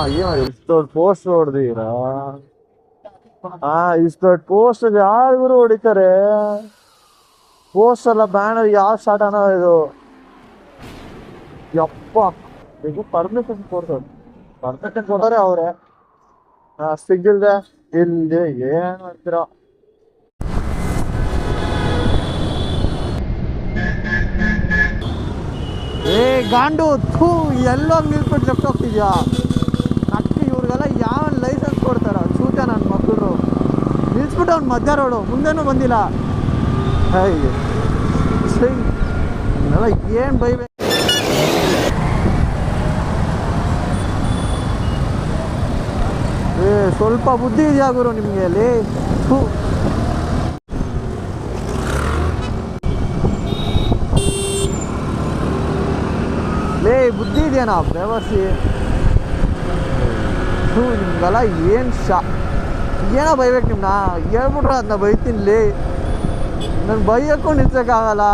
ಅಯ್ಯೋ ಇಷ್ಟು ದೊಡ್ಡ ಪೋಸ್ಟ್ ಹೊಡೆದಿರಾ? ಇಷ್ಟು ದೊಡ್ಡ ಪೋಸ್ಟ್ ಯಾರಿಗೂ ಹೊಡಿತಾರೆ? ಪೋಸ್ಟ್ ಎಲ್ಲ ಬ್ಯಾನರ್ ಯಾವ ಸ್ಟಾರ್ಟ್ ಅನ್ನೋ ಇದು? ಯಪ್ಪ, ಈಗ ಪರ್ಮಿಷನ್ ಕೊಡೋರೆ ಅವ್ರೆ. ಸಿಗಿಲ್ದೆ ಇಲ್ಲಿ ಏನ್ ಮಾಡ್ತೀರಾ? ಏ ಗಾಂಡು ಥೂ, ಎಲ್ಲೋಗಿ ನಿಲ್ಸ್ಬಿಟ್ಟು ಲೆಫ್ಟ್ ಹೋಗ್ತಿದ್ಯಾ? ಅಕ್ಕಿ ಇವ್ರಿಗೆಲ್ಲ ಯಾವ ಲೈಸೆನ್ಸ್ ಕೊಡ್ತಾರ? ಚೂತ ನನ್ನ ಮಕ್ಕಳು ನಿಲ್ಸ್ಬಿಟ್ಟು ಅವ್ನು ಮಧ್ಯ ರೋಡು ಮುಂದೆನೂ ಬಂದಿಲ್ಲ. ಹೇಗೆ ಇದೆಲ್ಲ ಏನು ಬೈಬೇಕು? ಸ್ವಲ್ಪ ಬುದ್ಧಿ ಇದೆಯಾ ಗುರು ನಿಮಗೆ ಅಲ್ಲಿ? ಬುದ್ಧಿ ಇದೆಯಾ ವ್ಯವಸ್ಥೆ? ನಿಮ್ಗೆಲ್ಲ ಏನು ಏನೋ ಬೈಬೇಕು ನಿಮ್ಮನ್ನ? ಹೇಳ್ಬಿಟ್ರೆ ಅದನ್ನ ಬೈತೀನಿ. ನನ್ಗೆ ಬೈಯೋಕ್ಕೂ ನಿಲ್ಸೋಕ್ಕಾಗಲ್ಲ.